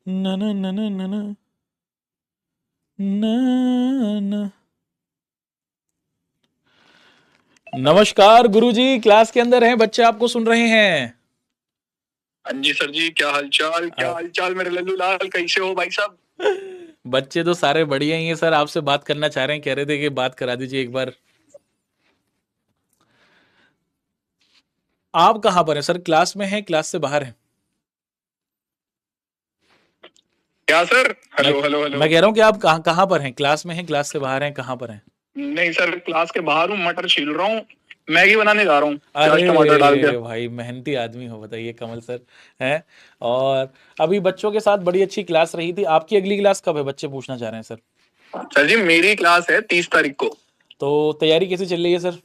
ना ना ना ना ना ना ना ना। नमस्कार गुरुजी, क्लास के अंदर हैं, बच्चे आपको सुन रहे हैं। हाँ जी सर जी, क्या हालचाल, क्या हालचाल मेरे लल्लू लाल, कैसे हो भाई साहब? बच्चे तो सारे बढ़िया ही हैं सर, आपसे बात करना चाह रहे हैं, कह रहे थे कि बात करा दीजिए एक बार। आप कहाँ पर हैं सर? क्लास में हैं, क्लास से बाहर हैं? क्या सर? मैं हेलो हेलो हेलो। मैं कह रहा हूँ कि आप कहाँ कहाँ पर हैं? क्लास में हैं, क्लास से बाहर हैं, कहाँ पर हैं? नहीं सर, क्लास के बाहर हूँ, मटर छील रहा हूँ, मैगी बनाने जा रहा हूँ प्याज टमाटर डाल के। अरे भाई, मेहनती आदमी हो, बताइए कमल सर हैं। और अभी बच्चों के साथ बड़ी अच्छी क्लास रही थी। आपकी अगली क्लास कब है, बच्चे पूछना चाह रहे हैं सर। सर जी, मेरी क्लास है 30 तारीख को। तो तैयारी कैसी चल रही है सर?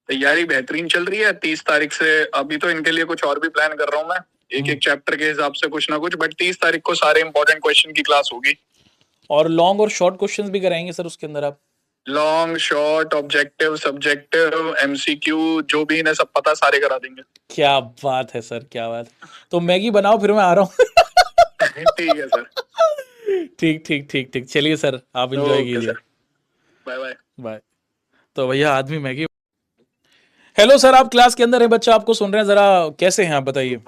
तैयारी बेहतरीन चल रही है। 30 तारीख से अभी तो इनके लिए कुछ और भी प्लान कर रहा हूँ मैं, एक एक चैप्टर के हिसाब से कुछ ना कुछ, बट 30 तारीख को सारे इंपॉर्टेंट क्वेश्चन की क्लास होगी। और लॉन्ग और शॉर्ट क्वेश्चंस भी कराएंगे सर उसके अंदर आप? Long short objective subjective MCQ जो भी इन्हें सब पता, सारे करा देंगे। क्या बात है सर, क्या बात है। तो मैगी बनाओ, फिर मैं आ रहा हूँ। ठीक है सर। ठीक ठीक ठीक ठीक, चलिए सर, आप इंजॉय ओके कीजिए। Sir, bye bye. बाय। तो भैया आदमी मैगी। हेलो सर, आप क्लास के अंदर है, बच्चा आपको सुन रहे हैं, जरा कैसे हैं आप बताइए।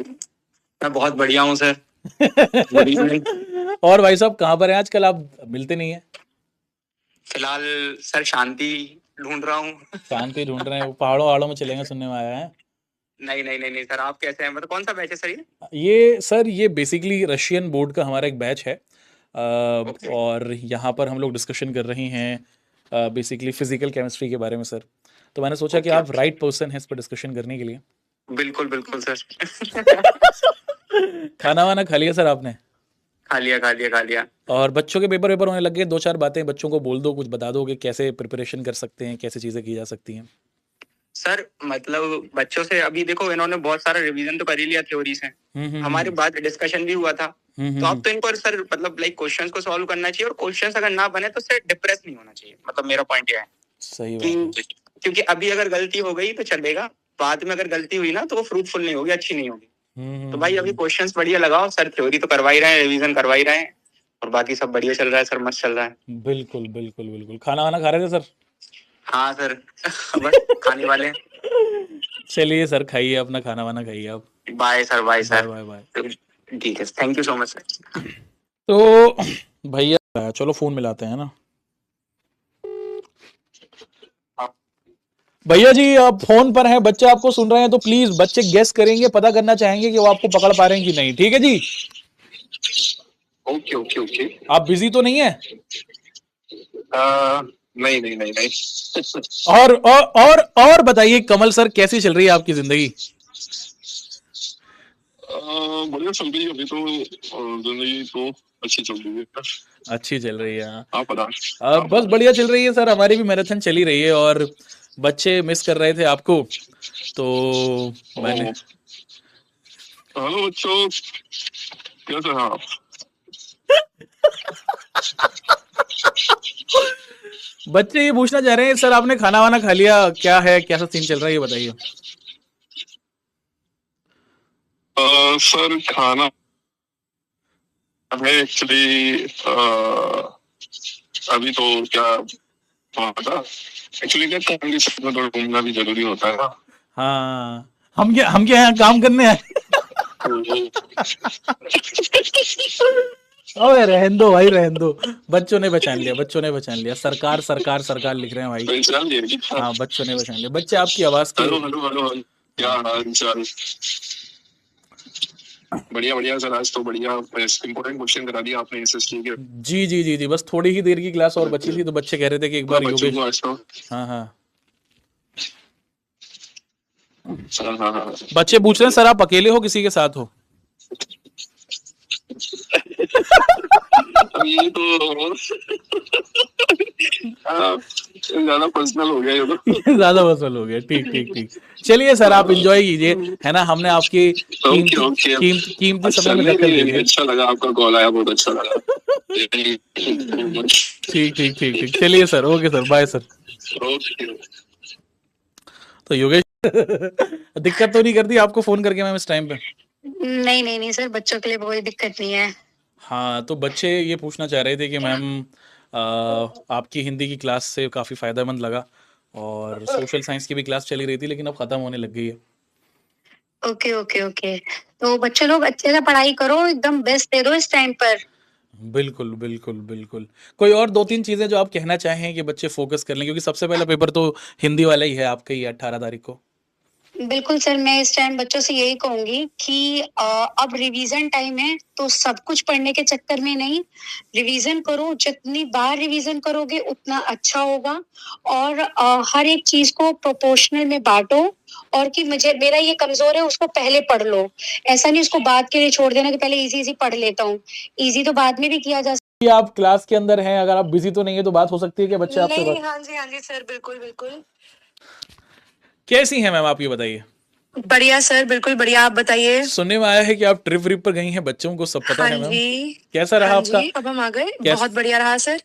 मैं बहुत बढ़िया हूँ सर। Good evening. और भाई साहब कहाँ पर हैं आजकल, आप मिलते नहीं है। फिलहाल सर शांति ढूंढ रहा हूँ। शांति ढूंढ रहे हैं, वो पहाड़ों वहाड़ों में चलेंगे, सुनने में आया है। नहीं नहीं नहीं नहीं सर, आप कैसे हैं? मतलब कौन सा बैच है सर ये? ये सर, ये बेसिकली रशियन बोर्ड का हमारा एक बैच है। ओके। और यहाँ पर हम लोग डिस्कशन कर रहे हैं बेसिकली फिजिकल केमिस्ट्री के बारे में सर। तो मैंने सोचा कि ओके आप राइट पर्सन हैं इस पर डिस्कशन करने के लिए। बिल्कुल बिल्कुल सर। खाना वाना खा लिया सर आपने? खा लिया खा लिया खा लिया। और बच्चों के पेपर वेपर होने लग गए, दो चार बातें बच्चों को बोल दो, कुछ बता दो कि कैसे प्रिपरेशन कर सकते हैं, कैसे चीज़ें की जा सकती हैं। सर मतलब बच्चों से अभी देखो, इन्होंने बहुत सारा रिवीजन तो कर ही लिया थ्योरी से। हमारे बाद डिस्कशन भी हुआ था। तो अब तो इनको सर मतलब लाइक क्वेश्चंस को सॉल्व करना चाहिए, और क्वेश्चंस अगर ना बने तो सर डिप्रेस नहीं होना चाहिए। मतलब मेरा पॉइंट ये है सही बात है। क्योंकि अभी अगर गलती हो गई तो चलेगा, बाद में अगर गलती हुई ना तो वो फ्रूटफुल नहीं होगी, अच्छी नहीं होगी। तो भाई अभी क्वेश्चंस बढ़िया लगाओ सर, थ्योरी तो करवा ही रहे हैं, रिवीजन करवा ही रहे हैं, और बाकी सब बढ़िया चल रहा है सर, मस्त चल रहा है। बिल्कुल बिल्कुल बिल्कुल। खाना वाना खा रहे थे सर? हाँ सर। बस खाने वाले हैं। चलिए सर, खाइए अपना खाना वाना, खाइए आप। Bye sir, bye bye sir. Bye bye. ठीक है, thank you so much sir. तो भैया चलो फोन मिलाते हैं ना। भैया जी आप फोन पर हैं, बच्चे आपको सुन रहे हैं, तो प्लीज बच्चे गेस करेंगे, पता करना चाहेंगे कि वो आपको पकड़ पा रहे हैं कि नहीं, ठीक है जी? Okay okay okay. आप बिजी तो नहीं है? नहीं नहीं नहीं नहीं। और बताइए कमल सर, कैसी चल रही है आपकी जिंदगी? बढ़िया चल रही है अभी तो, जिंदगी तो अच्छी चल रही है। अच्छी चल रही है हाँ। आप बता। बस बढ़िया चल रही है सर, हमारी भी मैराथन चली रही है, और बच्चे मिस कर रहे थे आपको, तो मैंने। हेलो बच्चों, कैसे हैं आप? बच्चे ये पूछना चाह रहे हैं सर, आपने खाना वाना खा लिया क्या है, कैसा सीन चल रहा है, ये बताइए। सर खाना है एक्चुअली, अभी तो क्या था, एक्चुअली क्या काम के साथ में थोड़ा घूमना भी जरूरी होता है ना। हाँ, हम क्या यहाँ काम करने आए? ओए रहन दो भाई, रहन दो। बच्चों ने पहचान लिया, बच्चों ने पहचान लिया, सरकार सरकार सरकार लिख रहे हैं भाई। पहचान लिया क्या? हाँ, बच्चों ने पहचान लिया, बच्चे आपकी आवाज के। हेलो हेलो हेलो, क्या हाँ हाल चाल? बढ़िया बढ़िया सर, आज तो बढ़िया इंपॉर्टेंट क्वेश्चन करा दिया आपने एसएसटी के। जी जी जी जी, बस थोड़ी ही देर की क्लास और बची थी, तो बच्चे कह रहे थे कि एक पूरा बार बच्चों को योगेश। आज तो। हाँ हाँ। हाँ हाँ हाँ। बच्चे पूछ रहे हैं सर, आप अकेले हो किसी के साथ हो? अब ये तो ज्यादा पर्सनल हो गया ये तो। ज्यादा वसूल हो गया, ठीक ठीक ठीक। चलिए सर, आप इंजॉय कीजिए, है ना, हमने आपकी ओके कीमती ओके। कीमती अच्छा, समय में नहीं दखल नहीं दे नहीं, दिया। अच्छा लगा आपका कॉल आया, बहुत अच्छा लगा। ठीक ठीक ठीक ठीक, चलिए sir, okay sir, bye sir. Okay. तो योगेश दिक्कत तो नहीं करती आपको फोन करके मैम इस टाइम पे? नहीं नहीं नहीं सर, बच्चों के लिए कोई दिक्कत नहीं है। हाँ, तो बच्चे ये पूछना चाह रहे थे कि मैम आपकी हिंदी की क्लास से काफ़ी फ़ायदेमंद लगा, और सोशल साइंस की भी क्लास चली रही थी लेकिन अब ख़त्म होने लग गई है। ओके ओके ओके, तो बच्चे लोग अच्छे से पढ़ाई करो, एकदम बेस्ट दे दो इस टाइम पर। बिल्कुल बिल्कुल बिल्कुल। कोई और 2-3 चीज़ें जो आप कहना चाहें कि बच्चे फोकस कर लें, क्योंकि सबसे पहला पेपर तो हिंदी वाला ही है आपका, ही 18 तारीख को। बिल्कुल सर, मैं इस टाइम बच्चों से यही कहूंगी कि अब रिवीजन टाइम है, तो सब कुछ पढ़ने के चक्कर में नहीं, रिवीजन करो, जितनी बार रिवीजन करोगे उतना अच्छा होगा। और हर एक चीज को प्रोपोर्शनल में बांटो, और कि मुझे मेरा ये कमजोर है उसको पहले पढ़ लो, ऐसा नहीं उसको बाद के लिए छोड़ देना कि पहले इजी इजी पढ़ लेता हूँ। इजी तो बाद में भी किया जा कि आप क्लास के अंदर हैं, अगर आप बिजी तो नहीं है तो बात हो सकती है कि बच्चे आपसे नहीं, हाँ जी सर, बिल्कुल बिल्कुल। कैसी हैं मैम, आप ये बताइए। बढ़िया सर, बिल्कुल बढ़िया, आप बताइए। सुनने में आया है कि आप ट्रिप व्रिप पर गई हैं, बच्चों को सब पता हाँ है मैम। जी, कैसा रहा हाँ आपका? जी, अब हम आ गए, कैस बहुत बढ़िया रहा सर।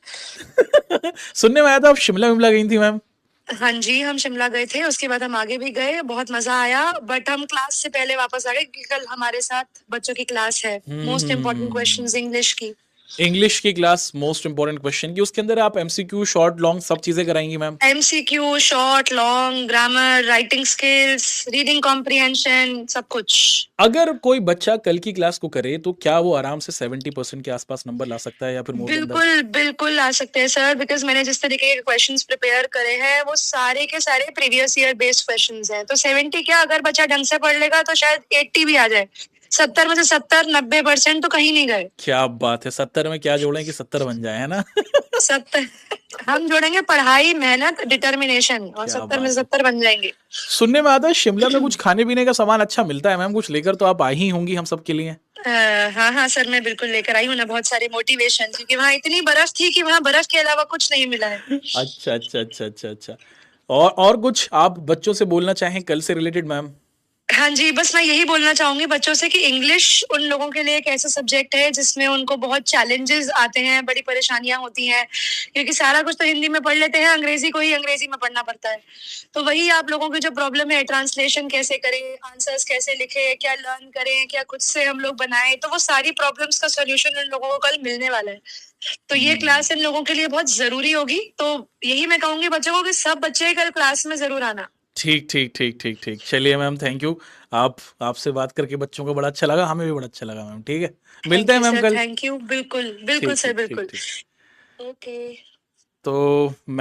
सुनने में आया था आप शिमला विमला गई थी मैम। हाँ जी, हम शिमला गए थे, उसके बाद हम आगे भी गए, बहुत मजा आया, बट हम क्लास से पहले वापस आ गए क्योंकि कल हमारे साथ बच्चों की क्लास है, मोस्ट इम्पोर्टेंट क्वेश्चंस इंग्लिश की। इंग्लिश की क्लास, मोस्ट इंपोर्टेंट क्वेश्चन की, उसके अंदर आप एमसीक्यू शॉर्ट लॉन्ग सब चीजें कराएंगी ma'am. MCQ, short, long, grammar, writing skills, reading comprehension, सब कुछ। अगर कोई बच्चा कल की क्लास को करे तो क्या वो आराम से 70% के आसपास नंबर ला सकता है, या फिर मोर देन दैट? बिल्कुल बिल्कुल आ सकते हैं सर, बिकॉज मैंने जिस तरीके के क्वेश्चंस प्रिपेयर करे हैं वो सारे के सारे प्रीवियस ईयर बेस्ड क्वेश्चंस हैं, तो 70 क्या, अगर बच्चा ढंग से पढ़ लेगा तो शायद 80 भी आ जाए। 70 में से 70-90% तो कहीं नहीं गए। क्या बात है, 70 में क्या जोड़ें कि 70 बन जाए, है ना? 70 हम जोड़ेंगे पढ़ाई, मेहनत, डिटरमिनेशन, और क्या 70 में बात है। 70 बन जाएंगे। सुनने में आता है शिमला में कुछ खाने पीने का सामान अच्छा मिलता है मैम, कुछ लेकर तो आप आई ही होंगी हम सब के लिए। हाँ हाँ सर, मैं बिल्कुल लेकर आई हूँ ना बहुत सारे मोटिवेशन, क्योंकि वहाँ इतनी बर्फ थी कि वहाँ बर्फ के अलावा कुछ नहीं मिला है। अच्छा अच्छा अच्छा अच्छा अच्छा। और कुछ आप बच्चों से बोलना चाहें कल से रिलेटेड मैम? हाँ जी, बस मैं यही बोलना चाहूंगी बच्चों से कि इंग्लिश उन लोगों के लिए एक ऐसा सब्जेक्ट है जिसमें उनको बहुत चैलेंजेस आते हैं, बड़ी परेशानियां होती हैं, क्योंकि सारा कुछ तो हिंदी में पढ़ लेते हैं, अंग्रेजी को ही अंग्रेजी में पढ़ना पड़ता है। तो वही आप लोगों की जो प्रॉब्लम है, ट्रांसलेशन कैसे करें, आंसर्स कैसे लिखे, क्या लर्न करें, क्या खुद से हम लोग बनाएं, तो वो सारी प्रॉब्लम्स का सोल्यूशन उन लोगों को कल मिलने वाला है। तो ये क्लास इन लोगों के लिए बहुत जरूरी होगी, तो यही मैं कहूंगी बच्चों को कि सब बच्चे कल क्लास में जरूर आना। ठीक ठीक ठीक ठीक ठीक, चलिए मैम, थैंक यू। आपसे बात करके बच्चों को बड़ा अच्छा लगा, हमें भी बड़ा अच्छा लगा मैम। ठीक है, मिलते थैंक हैं यू मैम सर, कल। थैंक यू, बिल्कुल बिल्कुल ठीक सर, ठीक ठीक बिल्कुल। ठीक। ओके। तो मैं